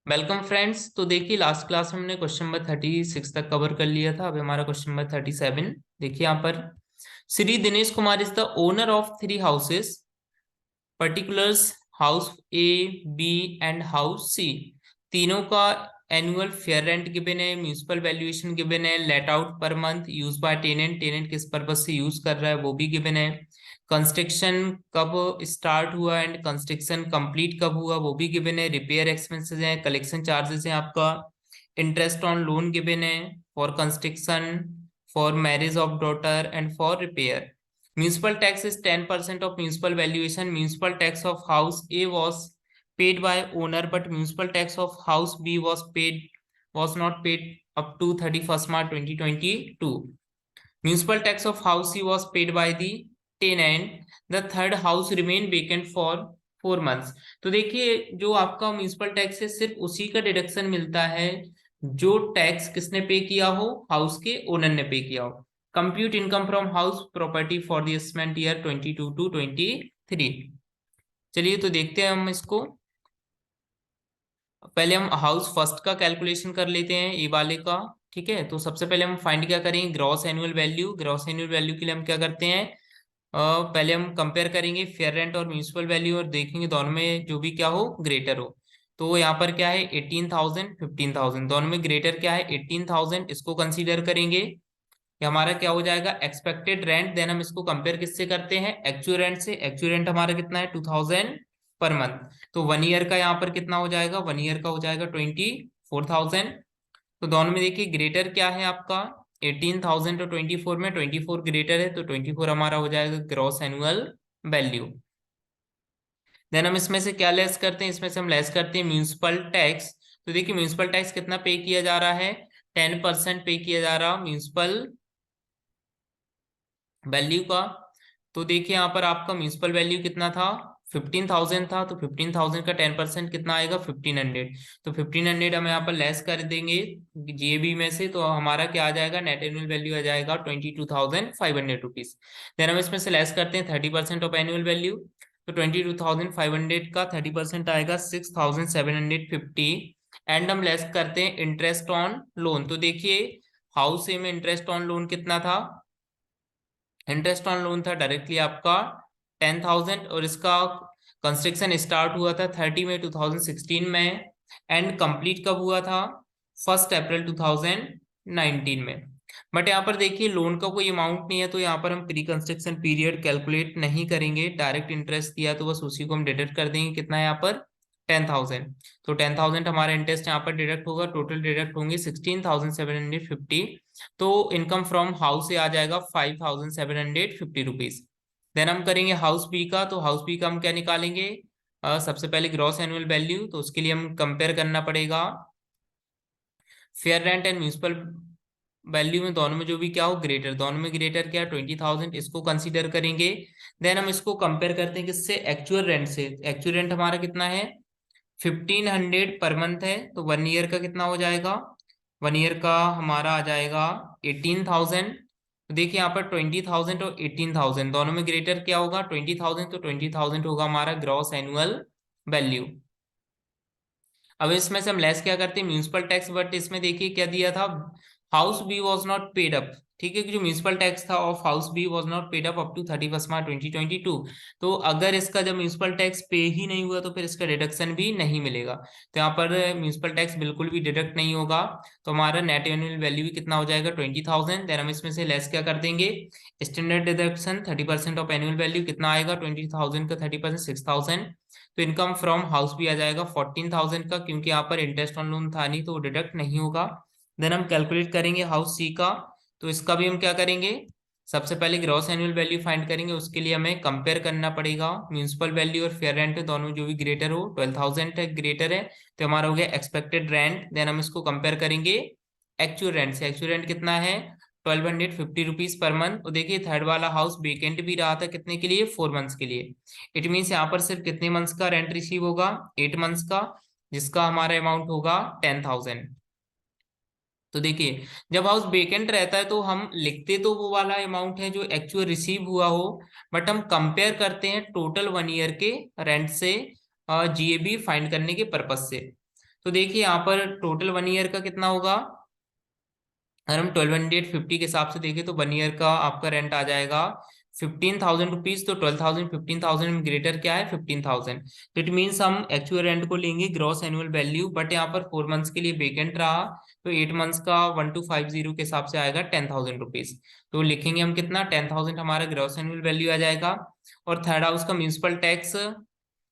Welcome friends. तो देखिए last class में हमने क्वेश्चन नंबर 36 तक कवर कर लिया था। अभी हमारा क्वेश्चन नंबर 37। देखिए यहाँ पर Shri Dinesh Kumar is the owner of 3 houses, particulars house A, B and house C. तीनों का एनुअल फेयर रेंट गिवन है, म्यूनिसिपल वैल्यूएशन गिवन है, let out per month, use by tenant, tenant किस पर्पज से यूज कर रहा है वो भी गिवन है, कंस्ट्रक्शन कब स्टार्ट हुआ एंड कंस्ट्रक्शन कंप्लीट कब हुआ वो भी गिवन है, रिपेयर एक्सपेंसेस हैं, कलेक्शन चार्जेस हैं आपका, इंटरेस्ट ऑन लोन गिवन है for construction, for marriage of daughter and for repair. Municipal tax is 10% of municipal valuation. Municipal tax of house A was paid by owner, but municipal tax of house B was not paid up to 31st March 2022. Municipal tax of house C was paid by the tenant. The third house remained vacant for 4 months. तो देखिए जो आपका municipal tax है सिर्फ उसी का deduction मिलता है जो टैक्स किसने पे किया हो, हाउस के ओनर ने पे किया हो। Compute income from house property for the assessment year 22 to 23। चलिए तो देखते हैं हम इसको। पहले हम हाउस फर्स्ट का कैलकुलेशन कर लेते हैं, ए वाले का। ठीक है, तो सबसे पहले हम फाइंड क्या करेंगे, gross annual value. Gross annual value के लिए हम क्या करते हैं, पहले हम कंपेयर करेंगे फेयर रेंट और म्यूनिसिपल वैल्यू और देखेंगे दोनों में जो भी क्या हो ग्रेटर हो। तो यहाँ पर क्या है 18,000 15,000, दोनों में ग्रेटर क्या है 18,000, इसको कंसीडर करेंगे। ये हमारा क्या हो जाएगा एक्सपेक्टेड रेंट। देन हम इसको कंपेयर किससे करते हैं, एक्चुअल रेंट से। एक्चुअल रेंट हमारा कितना है 2,000 पर मंथ। तो 1 ईयर का यहाँ पर कितना हो जाएगा, 1 ईयर का हो जाएगा 24,000। तो दोनों में देखिए ग्रेटर क्या है आपका 18,000 तो 24 में 24 ग्रेटर है, तो 24 हमारा हो जाएगा ग्रॉस एनुअल वैल्यू। देन हम इसमें से क्या लेस करते हैं, इसमें से हम लेस करते हैं म्यूनिसिपल टैक्स। तो देखिए म्यूनिसिपल टैक्स कितना पे किया जा रहा है, 10% पे किया जा रहा म्यूनिसिपल वैल्यू का। तो देखिए यहाँ पर आपका म्यूनिसिपल वैल्यू कितना था 15,000 था, तो 15,000 का 10% कितना आएगा 1,500। तो 1,500 हम यहाँ पर लेस कर देंगे जीएबी में से, तो हमारा क्या आ जाएगा नेट एनुअल वैल्यू आ जाएगा 22,500 रुपीज। देन हम इसमें से लेस करते हैं 30% ऑफ एनुअल वैल्यू। तो 22,500 का 30% आएगा 6,750। एंड हम लेस करते हैं इंटरेस्ट ऑन लोन। तो देखिए हाउस ए में इंटरेस्ट ऑन लोन कितना था, इंटरेस्ट ऑन लोन था डायरेक्टली आपका 10,000 और इसका कंस्ट्रक्शन स्टार्ट हुआ था 30 मई 2016 में एंड कंप्लीट कब हुआ था 1 अप्रैल 2019 में। बट यहाँ पर देखिए लोन का कोई अमाउंट नहीं है, तो यहाँ पर हम प्री कंस्ट्रक्शन पीरियड कैलकुलेट नहीं करेंगे, डायरेक्ट इंटरेस्ट दिया तो बस उसी को हम डिडक्ट कर देंगे। कितना है यहाँ पर 10,000, तो 10,000 हमारा इंटरेस्ट यहाँ पर डिडक्ट होगा, टोटल डिडक्ट होंगे 16,750। तो इनकम फ्रॉम हाउस से आ जाएगा 5,750 रुपीज। देन हम करेंगे हाउस बी का। तो हाउस बी का हम क्या निकालेंगे, सबसे पहले ग्रॉस एनुअल वैल्यू। तो उसके लिए हम कंपेयर करना पड़ेगा fair rent and municipal value में, दोनों में जो भी क्या हो ग्रेटर, दोनों में ग्रेटर क्या 20,000, इसको कंसीडर करेंगे। देन हम इसको कंपेयर करते हैं किससे, एक्चुअल रेंट से। एक्चुअल रेंट हमारा कितना है 1,500 पर मंथ है, तो 1 ईयर का कितना हो जाएगा, 1 ईयर का हमारा आ जाएगा 18,000। तो देखिए यहाँ पर 20,000 और 18,000 दोनों में ग्रेटर क्या होगा 20,000, तो 20,000 होगा हमारा ग्रॉस एनुअल वैल्यू। अब इसमें से हम लेस क्या करते हैं म्यूनिसिपल टैक्स, बट इसमें देखिए क्या दिया था house B was not paid up. ठीक है, कि जो म्यूनिसिपल टैक्स था of house B was not paid up to 31 March 2022। तो अगर इसका जब म्यूनिसिपल टैक्स पे ही नहीं हुआ तो फिर इसका डिडक्शन भी नहीं मिलेगा, तो यहाँ पर म्यूनिसिपल टैक्स बिल्कुल भी डिडक्ट नहीं होगा। तो हमारा नेट एनुअल वैल्यू भी कितना हो जाएगा 20,000। देन हम इसमें से लेस क्या कर देंगे standard deduction 30% of annual value, कितना आएगा 20,000 का 30% 6,000। तो इनकम फ्रॉम हाउस भी आ जाएगा 14,000 का, क्योंकि यहाँ पर इंटरेस्ट ऑन लोन था नहीं तो डिडक्ट नहीं होगा। देन हम कैलकुलेट करेंगे हाउस सी का। तो इसका भी हम क्या करेंगे, सबसे पहले ग्रॉस एनुअल वैल्यू फाइंड करेंगे। उसके लिए हमें कंपेयर करना पड़ेगा म्यूनिसिपल वैल्यू और फेयर रेंट, दोनों जो भी ग्रेटर हो 12,000 ग्रेटर है, तो हमारा हो गया एक्सपेक्टेड रेंट। देन हम इसको कंपेयर करेंगे एक्चुअल रेंट से। एक्चुअल रेंट कितना है 1,250 रुपीज पर मंथ। और देखिए थर्ड वाला हाउस वेकेंट भी रहा था कितने के लिए 4 मंथ्स के लिए। इट मीन्स यहाँ पर सिर्फ कितने मंथ्स का रेंट रिसीव होगा 8 मंथ्स का, जिसका हमारा अमाउंट होगा 10,000। तो देखिए जब हाउस वेकेंट रहता है तो हम लिखते तो वो वाला अमाउंट है जो एक्चुअल रिसीव हुआ हो, बट हम कंपेयर करते हैं टोटल 1 ईयर के रेंट से जीएबी फाइंड करने के पर्पज से। तो देखिए यहाँ पर टोटल 1 ईयर का कितना होगा, अगर हम 1250 के हिसाब से देखें तो 1 ईयर का आपका रेंट आ जाएगा 15,000 रुपीज। तो 12,000 15,000 में ग्रेटर क्या है 15,000। तो इट मीन्स हम एक्चुअल रेंट को लेंगे ग्रॉस एनुअल वैल्यू, बट यहाँ पर 4 मंथ्स के लिए वेकेंट रहा, तो 8 मंथ्स का 1250 के हिसाब से आएगा 10,000 रुपीज। तो लिखेंगे हम कितना 10,000 हमारा ग्रॉस एनुअल वैल्यू आ जाएगा। और थर्ड हाउस का म्यूनिसिपल टैक्स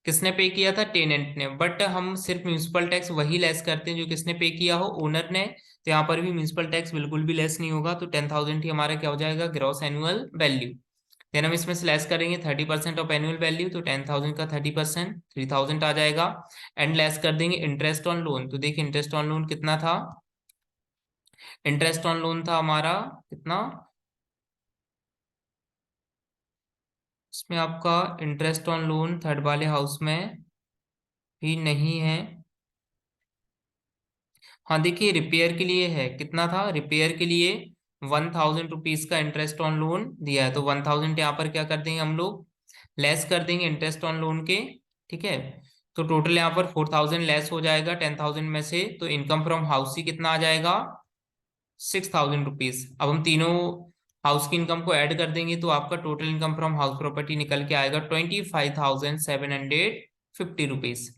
किसने पे किया था, टेनेंट ने, बट हम सिर्फ म्यूनिसिपल टैक्स वही लेस करते हैं जो किसने पे किया हो, ओनर ने। तो यहाँ पर भी म्यूनिसिपल टैक्स बिल्कुल भी लेस नहीं होगा, तो 10,000 ही हमारा क्या हो जाएगा ग्रॉस एनुअल वैल्यू। देन हम इसमें से लेस करेंगे 30% ऑफ एनुअल वैल्यू, तो 10,000 का 30% 3,000 आ जाएगा। एंड लेस कर देंगे इंटरेस्ट ऑन लोन। तो देखिए इंटरेस्ट ऑन लोन कितना था, इंटरेस्ट ऑन लोन था हमारा कितना, इसमें आपका इंटरेस्ट ऑन लोन थर्ड वाले हाउस में भी नहीं है। हाँ देखिए रिपेयर के लिए है, कितना था रिपेयर के लिए 1,000 रुपीज का इंटरेस्ट ऑन लोन दिया है, तो 1,000 यहाँ पर क्या कर देंगे हम लोग लेस कर देंगे इंटरेस्ट ऑन लोन के। ठीक है, तो टोटल यहाँ पर 4,000 लेस हो जाएगा 10,000 में से, तो इनकम फ्रॉम हाउस ही कितना आ जाएगा 6,000 रुपीज। अब हम तीनों हाउस की इनकम को ऐड कर देंगे तो आपका total income from house property निकल के आएगा 25,750 रुपीज।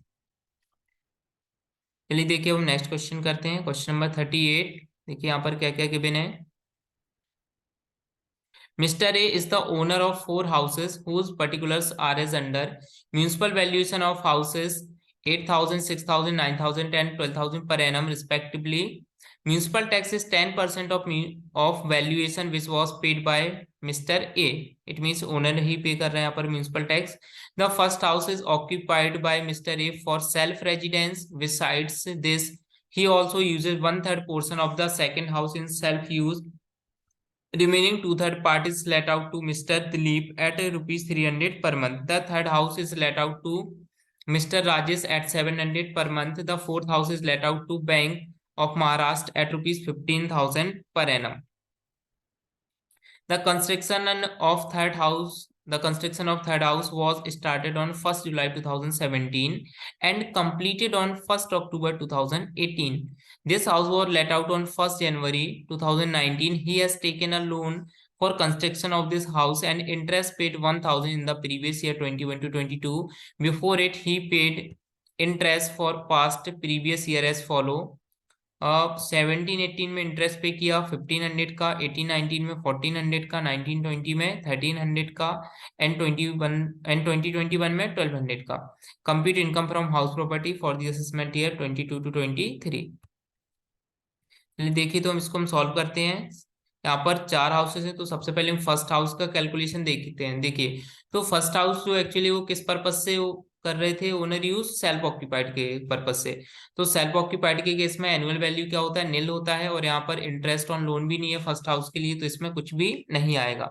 चलिए देखिए हम नेक्स्ट क्वेश्चन करते हैं, क्वेश्चन नंबर 38। देखिए यहाँ पर क्या क्या गिवन है। Mr. A is the owner of 4 houses whose particulars are as under. Municipal valuation of houses 8,000, 6,000, 9,000 and 12,000 per annum respectively. Municipal tax is 10% of valuation which was paid by Mr. A. It means owner ही पे कर रहे हैं यहाँ पर municipal tax. The first house is occupied by Mr. A for self residence. Besides this, he also uses 1/3 portion of the second house in self use. Remaining two-third part is let out to Mr. Dilip at rupees 300 per month. The third house is let out to Mr. Rajesh at 700 per month. The fourth house is let out to Bank of Maharashtra at rupees 15,000 per annum. The construction of third house was started on 1st July 2017 and completed on 1st October 2018. This house was let out on 1st January 2019. He has taken a loan for construction of this house and interest paid 1,000 in the previous year 21 to 22. Before it, he paid interest for past previous year as follow. 17-18 में interest पे किया 1,500 का, 18-19 में 1,400 का, 19-20 में 1,300 का and 2021 में 1,200 का। Compute income from house property for the assessment year 22 to 23। देखिए तो हम इसको हम सॉल्व करते हैं। यहाँ पर 4 हाउसेस है, तो सबसे पहले हम फर्स्ट हाउस का कैलकुलेशन देखते हैं। देखिए तो फर्स्ट हाउस जो एक्चुअली वो किस पर्पज से वो कर रहे थे, ओनर यूज सेल्फ ऑक्यूपाइड के पर्पज से। तो सेल्फ ऑक्यूपाइड के केस में एनुअल वैल्यू क्या होता है, निल होता है, और यहाँ पर इंटरेस्ट ऑन लोन भी नहीं है फर्स्ट हाउस के लिए, तो इसमें कुछ भी नहीं आएगा।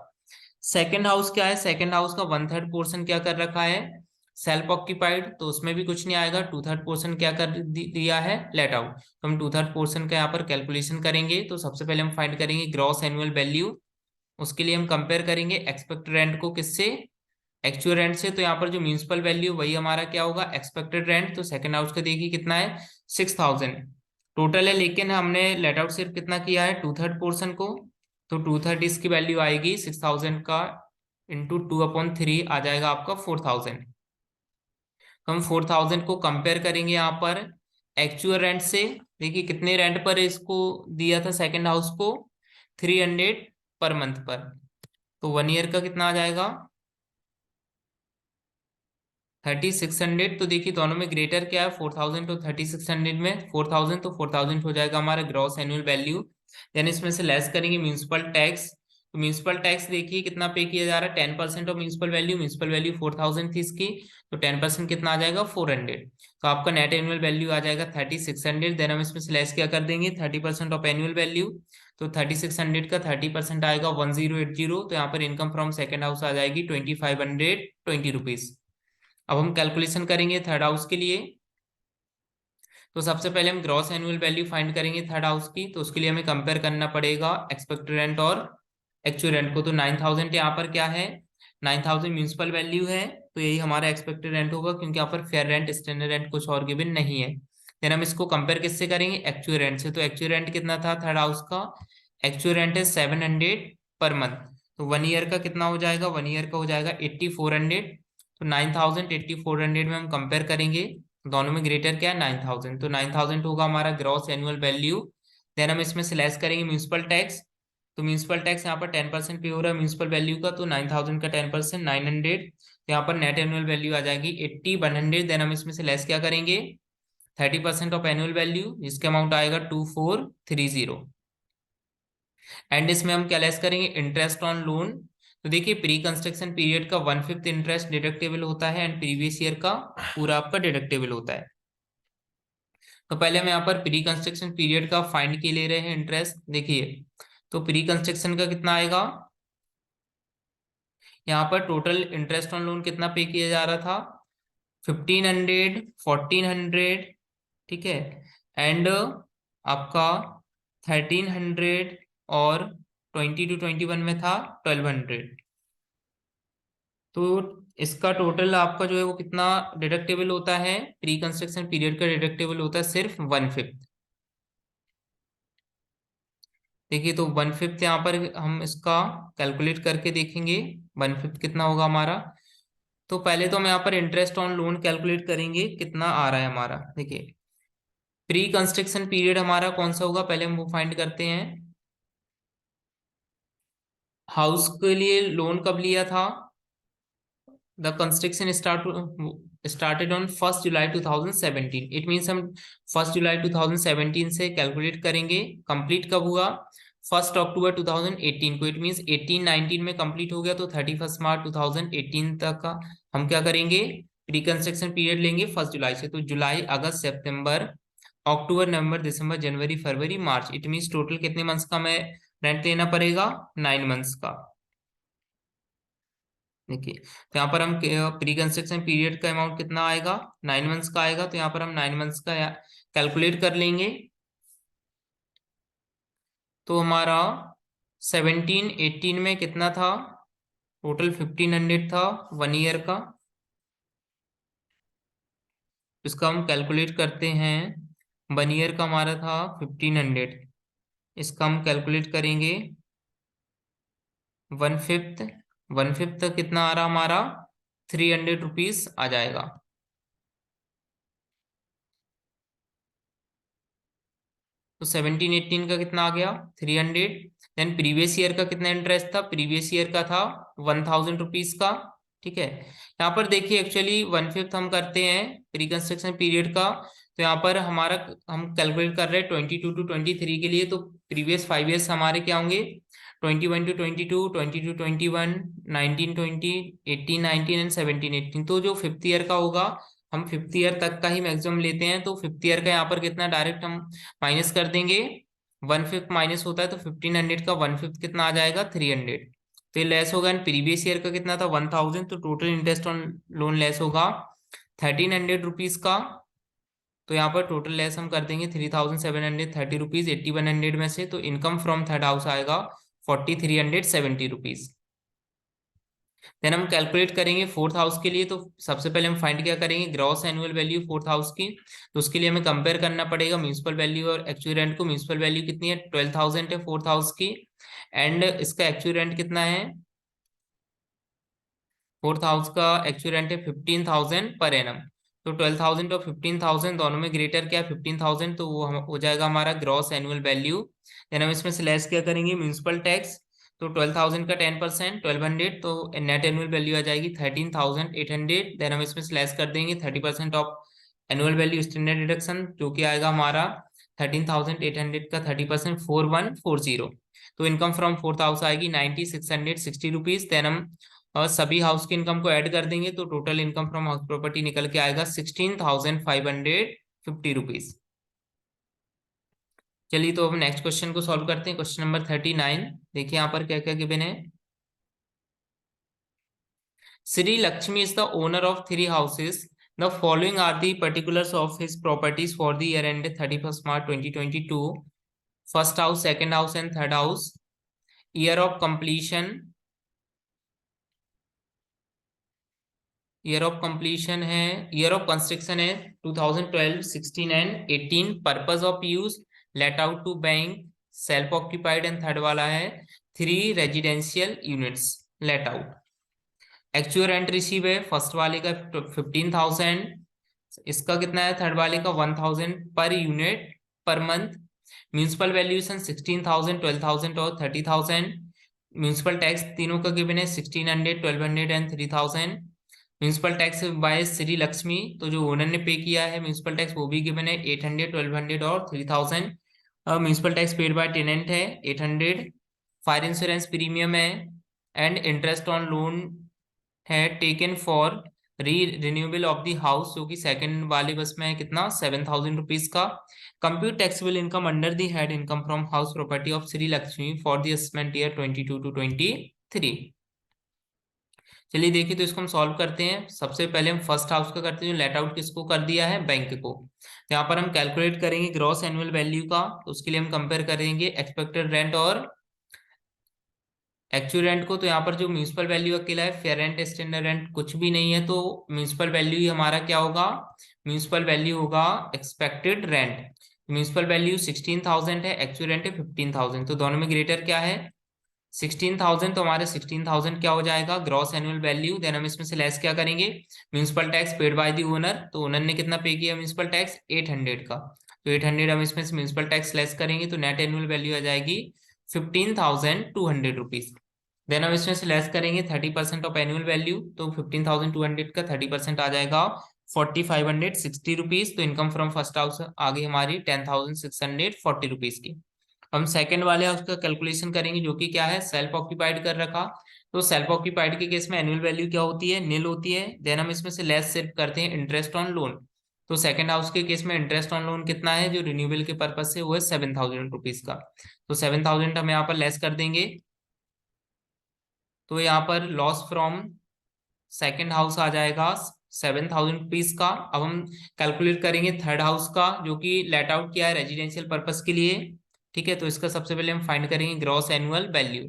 सेकेंड हाउस क्या है, सेकेंड हाउस का 1/3 पोर्शन क्या कर रखा है सेल्फ ऑक्यूपाइड, तो उसमें भी कुछ नहीं आएगा। 2/3 पोर्शन क्या कर दिया है लेट आउट, तो हम 2/3 पोर्शन का यहाँ पर कैलकुलेशन करेंगे। तो सबसे पहले हम फाइंड करेंगे ग्रॉस एनुअल वैल्यू, उसके लिए हम कंपेयर करेंगे एक्सपेक्टेड रेंट को किससे, एक्चुअल रेंट से। तो यहाँ पर जो म्यूनिसिपल वैल्यू वही हमारा क्या होगा एक्सपेक्टेड रेंट। तो सेकंड हाउस का देखिए कितना है 6,000 टोटल है, लेकिन हमने लेट आउट सिर्फ कितना किया है 2/3 पोर्शन को, तो 2/3 इसकी वैल्यू आएगी 6,000 का इंटू 2/3 आ जाएगा आपका 4,000। तो हम 4,000 को कंपेयर करेंगे यहाँ पर एक्चुअल रेंट से। देखिए कितने रेंट पर इसको दिया था सेकंड हाउस को 300 पर मंथ पर, तो 1 ईयर का कितना आ जाएगा 3,600। तो देखिए दोनों में ग्रेटर क्या है 4,000 तो 3,600 में 4,000, तो 4,000 हो जाएगा हमारा ग्रॉस एनुअल वैल्यू। देन इसमें से लेस करेंगे म्यूनिसिपल टैक्स। तो म्यूनिसिपल टैक्स देखिए कितना पे किया जा रहा है 10% ऑफ म्यूनिसिपल वैल्यू 4,000 थी इसकी, तो 10% कितना आ जाएगा 400। तो आपका नेट एनुअल वैल्यू आ जाएगा 3,600। देन हम इसमें से लेस क्या कर देंगे 30% ऑफ एनुअल वैल्यू, तो 3,600 का 30% आएगा 1,080। तो यहाँ पर इनकम फ्रॉम सेकेंड हाउस आ जाएगी 2,520 रुपीज। अब हम कैलकुलेशन करेंगे थर्ड हाउस के लिए। तो सबसे पहले हम ग्रॉस एनुअल वैल्यू फाइंड करेंगे थर्ड हाउस की, तो उसके लिए हमें कंपेयर करना पड़ेगा एक्सपेक्टेड रेंट और एक्चुअल रेंट को। तो 9,000 यहाँ पर क्या है 9,000 म्यूनिसिपल वैल्यू है, तो यही हमारा एक्सपेक्टेड रेंट होगा, क्योंकि यहाँ पर फेयर रेंट स्टैंडर्ड रेंट कुछ और गिवन नहीं है। देन हम इसको कंपेयर किससे करेंगे, एक्चुअल रेंट से। तो एक्चुअल रेंट कितना था थर्ड हाउस का, एक्चुअल रेंट है 700 पर मंथ। तो 1 ईयर का कितना हो जाएगा, 1 ईयर का हो जाएगा 8400। तो 9000 8400 में हम कंपेयर करेंगे, दोनों में ग्रेटर क्या है 9000, तो 9000 होगा हमारा ग्रॉस एनुअल वैल्यू। देन हम इसमें से लेस करेंगे म्यूनसिपल टैक्स। तो म्यूनसिपल टैक्स यहाँ पर 10% पे हो रहा है म्यूनसिपल वैल्यू का, तो 9000 का 10% 900। तो यहाँ पर नेट एनुअल वैल्यू आ जाएगी 8100। देन हम इसमें से लेस क्या करेंगे, 30% ऑफ एनुअल वैल्यू, जिसका अमाउंट आएगा 2430। एंड इसमें हम क्या लेस करेंगे, इंटरेस्ट ऑन लोन। तो देखिए प्री कंस्ट्रक्शन पीरियड का 1/5 इंटरेस्ट डिडक्टेबल होता है एंड प्रीवियस ईयर का पूरा आपका डिडक्टेबल होता है। तो पहले हम यहाँ पर प्री कंस्ट्रक्शन पीरियड का फाइंड के ले रहे हैं इंटरेस्ट। देखिए तो प्री कंस्ट्रक्शन का कितना आएगा, यहाँ पर टोटल इंटरेस्ट ऑन लोन कितना पे किया जा रहा था, 1500 1400, ठीक है, एंड आपका 1300, और 20 to 21 में था 1200। तो इसका टोटल आपका जो है वो कितना डिडक्टेबल होता है, प्री कंस्ट्रक्शन पीरियड का डिडक्टेबल होता है सिर्फ 1/5। देखिए तो 1/5 यहाँ पर हम इसका कैलकुलेट करके देखेंगे 1/5 कितना होगा हमारा। तो पहले तो हम यहाँ पर इंटरेस्ट ऑन लोन कैलकुलेट करेंगे कितना आ रहा है हमारा। देखिए प्री कंस्ट्रक्शन पीरियड हमारा कौन सा होगा, पहले हम वो फाइंड करते हैं। हाउस के लिए लोन कब लिया था, the construction started on 1 July 2017। It means हम 1 जुलाई 2017 से कैलकुलेट करेंगे। कंप्लीट कब हुआ, 1 अक्टूबर 2018 को। इट मीन्स 18-19 में कंप्लीट हो गया, तो 31 मार्च 2018 तक का हम क्या करेंगे, प्री कंस्ट्रक्शन पीरियड लेंगे 1 जुलाई से। तो जुलाई अगस्त सितंबर अक्टूबर नवंबर दिसंबर जनवरी फरवरी मार्च, इट मीन्स टोटल कितने मंथ्स का हमें रेंट लेना पड़ेगा, 9 मंथ्स का। देखिए तो यहाँ पर हम प्री कंस्ट्रक्शन पीरियड का अमाउंट कितना आएगा, 9 मंथ्स का आएगा। तो यहाँ पर हम 9 मंथ्स का कैलकुलेट कर लेंगे। तो हमारा 17-18 में कितना था, टोटल 1500 था 1 ईयर का। इसका हम कैलकुलेट करते हैं, 1 ईयर का हमारा था 1500। इसका हम कैलकुलेट करेंगे 1/5। 1/5 तक कितना आ रहा हमारा, 300 रुपीज आ जाएगा। तो 17-18 का कितना आ गया, 300। देन प्रीवियस ईयर का कितना इंटरेस्ट था, प्रीवियस ईयर का था 1000 रुपीज का, ठीक है। यहाँ पर देखिए एक्चुअली 1/5 हम करते हैं प्री कंस्ट्रक्शन पीरियड का। तो यहाँ पर हमारा हम कैलकुलेट कर रहे हैं 22 to 23 के लिए। तो प्रीवियस 5 ईयर्स हमारे क्या होंगे, 21 to 22, 20 to 21, 19 20, 18 19 एंड 17 18। तो जो 5th ईयर का होगा, हम 5th ईयर तक का ही मैक्सिमम लेते हैं। तो 5th ईयर का यहाँ पर कितना डायरेक्ट हम माइनस कर देंगे, 1/5 माइनस होता है, तो 1500 का 1/5 कितना आ जाएगा, 300। तो ये लेस होगा। एंड प्रीवियस ईयर का कितना था 1000, तो total interest on loan less होगा 1300 रुपीज का। तो यहाँ पर टोटल लेस हम कर देंगे 3730 रुपीज 8100 में से। तो इनकम फ्रॉम थर्ड हाउस आएगा 4370 रुपीज। देन हम कैलकुलेट करेंगे फोर्थ हाउस के लिए। तो सबसे पहले हम फाइंड क्या करेंगे, gross annual value fourth house की। तो उसके लिए हमें कंपेयर करना पड़ेगा म्यूनसिपल वैल्यू और एक्चुअल रेंट को। म्यूनसिपल वैल्यू कितनी है, 12,000 है फोर्थ हाउस की, एंड इसका एक्चुअल रेंट कितना है, फोर्थ हाउस का एक्चुअल रेंट है 15,000 पर एनम। तो 12,000 और 15,000 दोनों में ग्रेटर क्या है 15,000, तो वो हो जाएगा हमारा ग्रॉस एनुअल वैल्यू। देन हम इसमें से लेस क्या करेंगे, म्यूनसिपल टैक्स। तो 12,000 का 10% 1200, तो नेट एनुअल वैल्यू आ जाएगी 13,800। देन हम इसमें से लेस कर देंगे 30% of annual value standard deduction, जो कि आएगा हमारा 13,800 का 30% 4140। तो इनकम फ्रॉम फोर्थ हाउस आएगी 9660 रुपीज। देन हम और सभी हाउस की इनकम को ऐड कर देंगे, तो total income from house property निकल के आएगा 16,550 रुपीज। चलिए तो अब नेक्स्ट क्वेश्चन को सॉल्व करते हैं। क्वेश्चन नंबर 39, देखिए यहाँ पर क्या क्या गिवन है। Shri Lakshmi is the owner of 3 houses. The following are the particulars of his properties for the year end 31 March 2022। First house, second house and third house. Year of completion, year of completion है, year of construction है 2012, 16 and 18। Purpose of use let out to bank, self occupied and third वाला है 3 residential units let out. Actual rent receive है first वाले का 15,000, इसका कितना है थर्ड वाले का 1,000 per unit per month. Municipal valuation 16,000, 12,000 और 30,000। म्यूनिसिपल टैक्स तीनों का गिवन है 1,600, 1,200 and 3,000। Municipal tax bye Shri Lakshmi, तो जो ओनर ने पे किया है म्यूनिसिपल टैक्स वो भी गिवन है 800, 1,200 और 3,000। Municipal tax paid by tenant है 800। फायर इंश्योरेंस प्रीमियम है एंड इंटरेस्ट ऑन लोन है taken for renewable of the house, जो कि सेकंड वाले बस में है कितना 7,000 रुपीज का। Compute taxable income under the head income from house property of Shri Lakshmi for the assessment year 22 to 23। चलिए देखिए, तो इसको हम सॉल्व करते हैं। सबसे पहले हम फर्स्ट हाउस का करते हैं, जो लेट आउट किसको कर दिया है, बैंक को। तो यहाँ पर हम कैलकुलेट करेंगे ग्रॉस एनुअल वैल्यू का, तो उसके लिए हम कंपेयर करेंगे एक्सपेक्टेड रेंट और एक्चुअल रेंट को। तो यहाँ पर जो म्यूनिसिपल वैल्यू अकेला है, फेयर रेंट स्टैंडर्ड रेंट कुछ भी नहीं है, तो म्यूनिसिपल वैल्यू ही हमारा क्या होगा, म्यूनिसिपल वैल्यू होगा एक्सपेक्टेड रेंट। म्यूनिसिपल वैल्यू 16,000 है, एक्चुअल रेंट है 15,000, तो दोनों में ग्रेटर क्या है 16,000। तो हमारे 16,000 क्या हो जाएगा ग्रॉस एनुअल वैल्यू। देन हम इसमें से लेस क्या करेंगे, municipal tax paid by the owner, तो ओनर ने कितना पे किया म्यूनिसिपल टैक्स 800 का, तो 800 हम इसमें से म्यूनिसिपल टैक्स लेस करेंगे, तो नेट एनुअल वैल्यू आ जाएगी 15,200 रुपीज। देन हम इसमें से लेस करेंगे 30% ऑफ एनुअल वैल्यू, तो 15,200 का 30% आ जाएगा 4,560 रुपीज। तो इनकम फ्रॉम फर्स्ट हाउस आ गई हमारी 10,640 रुपीज की। हम सेकंड वाले हाउस का कैलकुलेशन करेंगे, जो कि क्या है सेल्फ ऑक्यूपाइड कर रखा। तो सेल्फ ऑक्यूपाइड के केस में एनुअल वैल्यू क्या होती है, नील होती है। देन हम इसमें से लेस सिर्फ करते हैं इंटरेस्ट ऑन लोन। तो सेकंड हाउस के केस में इंटरेस्ट ऑन लोन कितना है जो रिन्यूएबल के पर्पज से, वो है 7,000 रुपीज का। तो 7,000 हम यहाँ पर लेस कर देंगे, तो यहाँ पर लॉस फ्रॉम सेकंड हाउस आ जाएगा 7,000 रुपीज का। अब हम कैलकुलेट करेंगे थर्ड हाउस का, जो कि लेट आउट किया है रेजिडेंशियल पर्पस के लिए। ठीक है, तो इसका सबसे पहले हम फाइंड करेंगे ग्रॉस एनुअल वैल्यू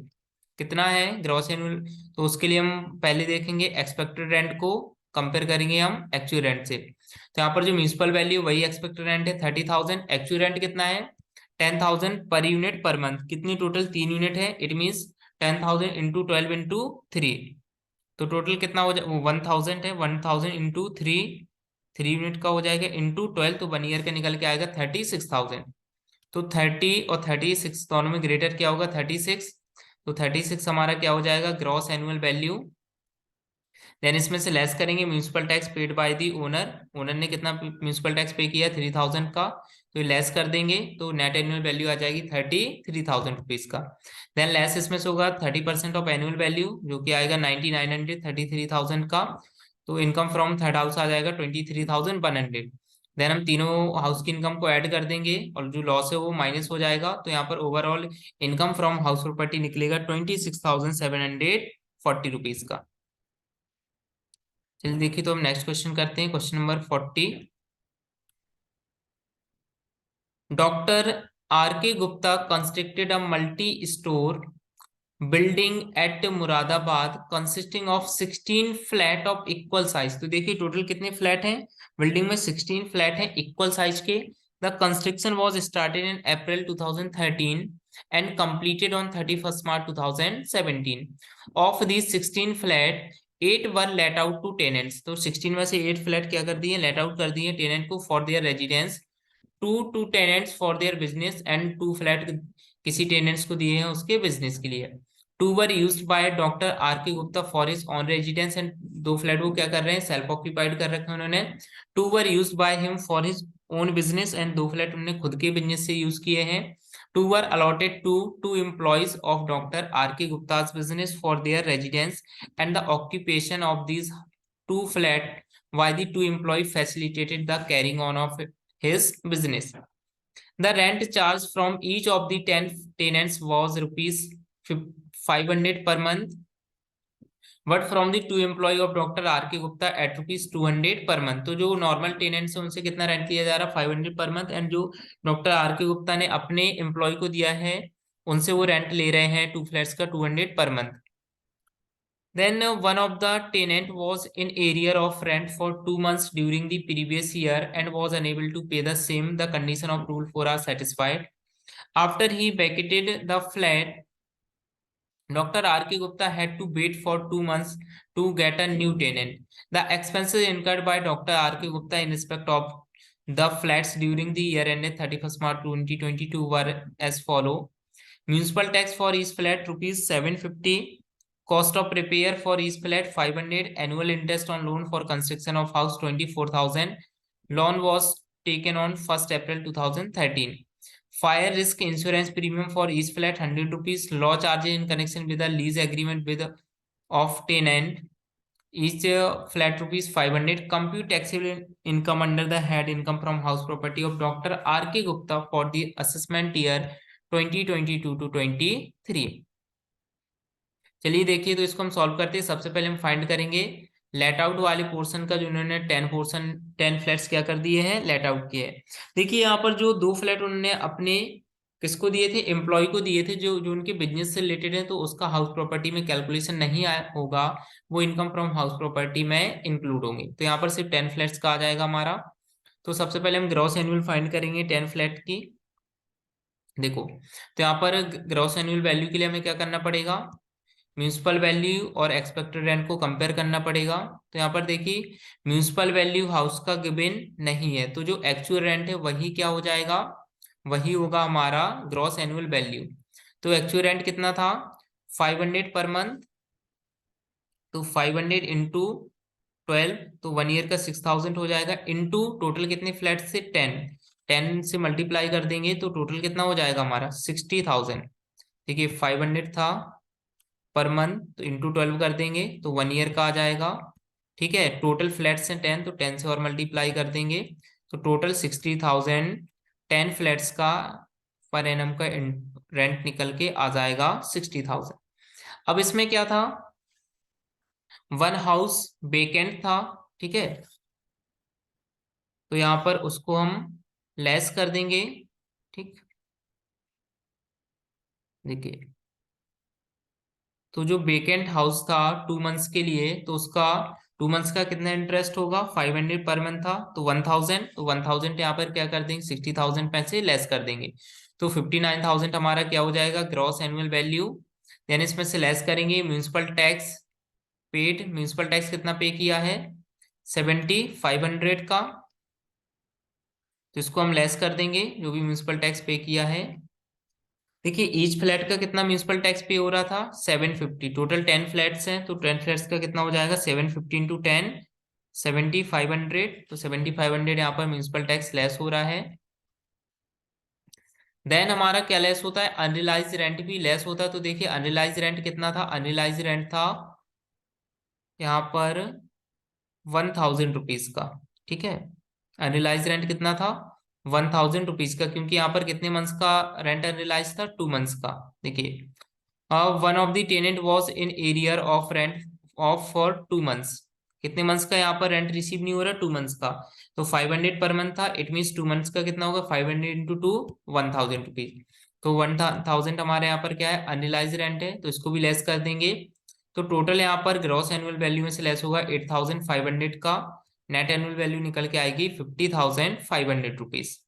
कितना है ग्रॉस एनुअल। तो उसके लिए हम पहले देखेंगे एक्सपेक्टेड रेंट को कंपेयर करेंगे हम एक्चुअल रेंट से। तो यहाँ पर जो म्यूनिसिपल वैल्यू वही एक्सपेक्टेड रेंट है 30,000, एक्चुअल रेंट कितना है 10,000 पर यूनिट पर मंथ। कितनी टोटल 3 यूनिट है, इट मीन्स 10,000 इंटू 12 इंटू 3, तो टोटल कितना हो जाए 1,000 है, 1,000 इंटू 3 यूनिट का हो जाएगा इंटू 12, तो 1 ईयर का निकल के आएगा 36,000। तो 30 और 36 दोनों में ग्रेटर क्या होगा 36, तो 36 हमारा क्या हो जाएगा ग्रॉस एनुअल वैल्यू। देन इसमें से लेस करेंगे municipal tax paid by the owner, owner ने कितना म्यूनिसिपल टैक्स पे किया 3,000 का, तो लेस कर देंगे, तो नेट एनुअल वैल्यू आ जाएगी 33,000 रुपीज का। देन लेस इसमें से होगा 30% ऑफ एनुअल वैल्यू, जो कि आएगा 9,900, 33,000 का। तो इनकम फ्रॉम थर्ड हाउस आ जाएगा 23,100। देन हम तीनों हाउस की इनकम को ऐड कर देंगे और जो लॉस है वो माइनस हो जाएगा, तो यहाँ पर overall income from house property निकलेगा 26,740 रुपीज का। चलिए देखिए, तो हम नेक्स्ट क्वेश्चन करते हैं, question number 40। Doctor R K Gupta constructed a multi store building at Moradabad consisting of 16 flat of equal size. तो देखिए टोटल कितने फ्लैट हैं बिल्डिंग में, 16 फ्लैट हैं इक्वल साइज के। The construction was started in April 2013 and completed on 31st March 2017। Of these 16 flat 8 were let out to tenants. तो 16 में से 8 फ्लैट क्या कर दिए लेट आउट कर दिए टेनेंट को for their residence, 2 tenants for their business and 2 flat किसी टेनेंट्स को दिए हैं उसके बिजनेस के लिए। 2 were used by doctor R K Gupta for his own residence and 2 flat वो क्या कर रहे हैं सेल्फ ऑक्यूपाइड कर रखे हैं उन्होंने। 2 were used by him for his own business and 2 flat उन्होंने खुद के बिजनेस से यूज किए हैं। 2 were allotted to 2 employees of doctor R K Gupta's business for their residence and the occupation of these 2 flat while the 2 employee facilitated the carrying on of his business. The rent charge from each of the 10 tenants was rupees 500 per month, but from the 2 employee of Dr. R K Gupta at rupees 200 per month। तो जो normal tenants है उनसे कितना rent लिया जा रहा है 500 per month, and जो डॉक्टर आर के गुप्ता ने अपने एम्प्लॉय को दिया है उनसे वो रेंट ले रहे हैं 2 फ्लैट्स का 200 per month. Then one of the tenant was in arrear of rent for 2 months during the previous year and was unable to pay the same. The condition of rule 4 are satisfied. After he vacated the flat, Dr. R.K. Gupta had to wait for 2 months to get a new tenant. The expenses incurred by Dr. R.K. Gupta in respect of the flats during the year ended 31st March 2022 were as follow. Municipal tax for each flat rupees 750. Cost of repair for each flat 500. Annual interest on loan for construction of house 24,000. Loan was taken on 1st April 2013. Fire risk insurance premium for each flat 100 rupees. Law charges in connection with a lease agreement with of tenant. Each flat rupees 500. Compute taxable income under the head income from house property of Dr. R.K. Gupta for the assessment year 2022 to 23. चलिए देखिए, तो इसको हम solve करते हैं। सबसे पहले हम फाइंड करेंगे लेट आउट वाले पोर्शन का, जो इन्होंने 10 फ्लैट्स क्या कर दिए हैं, लेट आउट किए हैं। देखिए यहाँ पर जो 2 फ्लैट उन्होंने अपने किसको दिए थे, एम्प्लॉय को दिए थे, जो जो उनके बिजनेस से रिलेटेड है, तो उसका हाउस प्रॉपर्टी में कैलकुलेशन नहीं आया होगा, वो इनकम फ्रॉम हाउस प्रॉपर्टी में इंक्लूड होंगे। तो यहाँ पर सिर्फ 10 फ्लैट्स का आ जाएगा हमारा। तो सबसे पहले हम ग्रॉस एनुअल फाइंड करेंगे 10 फ्लैट की। देखो, तो यहाँ पर ग्रॉस एनुअल वैल्यू के लिए हमें क्या करना पड़ेगा, म्यूनिसिपल वैल्यू और एक्सपेक्टेड रेंट को कंपेयर करना पड़ेगा। तो यहाँ पर देखिए, म्यूनिसिपल वैल्यू हाउस का गिवन नहीं है, तो जो एक्चुअल रेंट है वही क्या हो जाएगा, वही होगा हमारा ग्रॉस एनुअल वैल्यू। तो एक्चुअल रेंट कितना था, 500 पर मंथ। तो 500 इंटू 12, तो 1 ईयर का 6000 हो जाएगा, इंटू टोटल कितने फ्लैट से 10 से मल्टीप्लाई कर देंगे तो टोटल कितना हो जाएगा हमारा 60,000। देखिए 500 था पर मंथ, तो इंटू 12 कर देंगे तो 1 ईयर का आ जाएगा। ठीक है, टोटल फ्लैट्स हैं 10, तो 10 से और मल्टीप्लाई कर देंगे तो टोटल 60,000 10 फ्लैट्स का पर एनम का रेंट निकल के आ जाएगा 60,000। अब इसमें क्या था, वन हाउस वेकेंट था। ठीक है, तो यहाँ पर उसको हम लेस कर देंगे। ठीक, देखिए, तो जो वेकेंट हाउस था 2 मंथ्स के लिए, तो उसका 2 मंथ्स का कितना इंटरेस्ट होगा, 500 पर मंथ था, तो 1000, तो 1000 यहाँ पर क्या कर देंगे, 60,000 पैसे लेस कर देंगे, तो 59,000 हमारा क्या हो जाएगा, ग्रॉस एनुअल वैल्यू। देन इसमें से लेस करेंगे municipal tax paid. Municipal tax कितना पे किया है, 500 का, तो इसको हम लेस कर देंगे जो भी म्यूनिसिपल टैक्स पे किया है। देखिए ईच फ्लैट का कितना म्यूनिसिपल टैक्स पे हो रहा था, 750। टोटल 10 फ्लैट्स हैं, तो 10 फ्लैट्स का कितना हो जाएगा, 750 इंटू 10, 7500। तो 7500 यहाँ पर म्यूनिसिपल टैक्स लेस हो रहा है। देन हमारा क्या लेस होता है, अनरिलाइज रेंट भी लेस होता है। तो देखिए अनरिलाइज रेंट कितना था, अनरिलाइज रेंट था यहाँ पर 1000 रुपीज का। ठीक है, अनरिलाइज रेंट कितना था, 1000 रुपीज का, क्योंकि यहाँ पर कितने मंथ्स का रेंट अनरिलाइज था, 2 मंथ्स का। देखिए, one of the tenant was in arrear of rent of for 2 months. कितने मंथ्स का यहाँ पर रेंट रिसीव नहीं हो रहा, 2 मंथ्स का। तो 500 पर मंथ था, इट मीन 2 मंथ्स का कितना होगा, 500 इंटू 2, 1000 रुपीज। तो 1000 हमारे यहाँ पर क्या है, अनरिलाइज रेंट है, तो इसको भी लेस कर देंगे। तो टोटल यहाँ पर ग्रॉस एनुअल वैल्यू में से लेस होगा 8500 का, नेट एनुअल वैल्यू निकल के आएगी 50,500 रुपीज।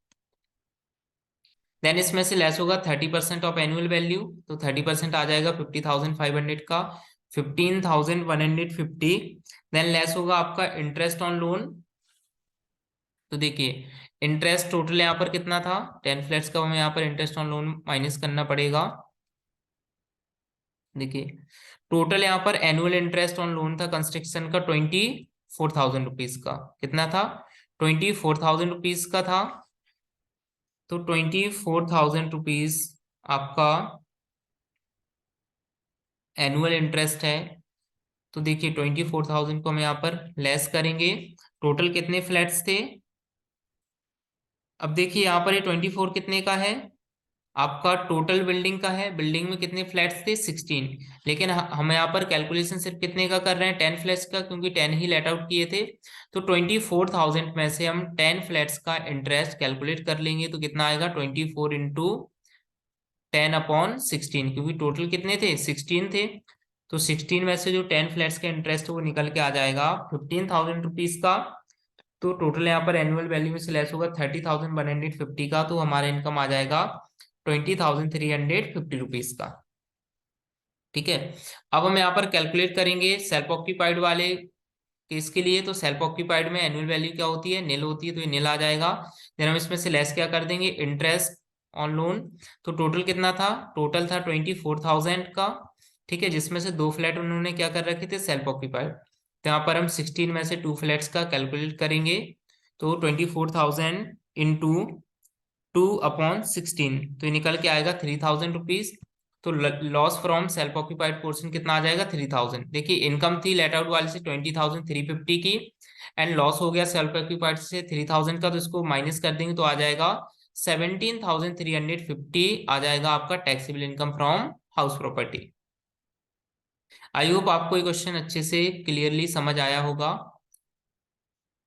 देन इसमें से लेस होगा 30% ऑफ एनुअल वैल्यू, तो 30% आ जाएगा 50,500 का, 15,150। देन लेस होगा आपका इंटरेस्ट ऑन लोन। तो देखिए इंटरेस्ट टोटल यहाँ पर कितना था, 10 फ्लैट्स का, हमें यहाँ पर इंटरेस्ट ऑन लोन माइनस करना पड़ेगा। देखिए टोटल यहाँ पर एनुअल इंटरेस्ट ऑन लोन था कंस्ट्रक्शन का 24,000 रुपीज का। कितना था, 24,000 रुपीज का था। तो 24,000 रुपीज आपका एनुअल इंटरेस्ट है। तो देखिए 24,000 को हम यहाँ पर लेस करेंगे, टोटल कितने फ्लैट्स थे। अब देखिए यहाँ पर ये 24 कितने का है, आपका टोटल बिल्डिंग का है। बिल्डिंग में कितने फ्लैट्स थे, 16। लेकिन हम यहाँ पर कैलकुलेशन सिर्फ कितने का कर रहे हैं, 10 फ्लैट्स का, क्योंकि 10 ही लेट आउट किए थे। तो 24,000 में से हम 10 फ्लैट्स का इंटरेस्ट कैलकुलेट कर लेंगे, तो कितना आएगा, 24 इंटू 10 अपॉन 16, क्योंकि टोटल कितने थे, 16 थे। तो 16 में से जो 10 फ्लैट्स का इंटरेस्ट है वो निकल के आ जाएगा 15,000 रुपीज का। तो टोटल यहाँ पर एनुअल वैल्यू में से लेस होगा 30,150 का, तो हमारा इनकम आ जाएगा 20,350 का। ठीक है। अब हम यहाँ पर कैलकुलेट करेंगे सेल्फ ऑक्यूपाइड वाले केस के लिए। तो सेल्फ ऑक्यूपाइड में एनुअल वैल्यू क्या होती है, नील होती है, तो ये नील आ जाएगा। देन हम इसमें से लेस क्या कर देंगे, इंटरेस्ट ऑन लोन। तो टोटल कितना था, टोटल था 24,000 का। ठीक है, जिसमें से 2 फ्लैट उन्होंने क्या कर रखे थे, सेल्फ ऑक्यूपाइड। तो यहाँ पर हम 16 में से 2 फ्लैट्स का कैलकुलेट करेंगे। तो 24,000 इंटू 2/16, तो ये निकल के आएगा 3,000 रुपीज। तो loss from self occupied portion कितना आ जाएगा, 3,000। देखिए इनकम थी लेट आउट वाले से 20,350 की, एंड लॉस हो गया सेल्फ ऑक्यूपाइड से 3,000 का, तो इसको माइनस कर देंगे तो आ जाएगा 17,350 आ जाएगा आपका taxable income from house property. I hope आपको ये क्वेश्चन अच्छे से क्लियरली समझ आया होगा।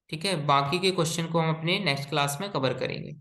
ठीक है, बाकी के क्वेश्चन को हम अपने नेक्स्ट क्लास में कवर करेंगे।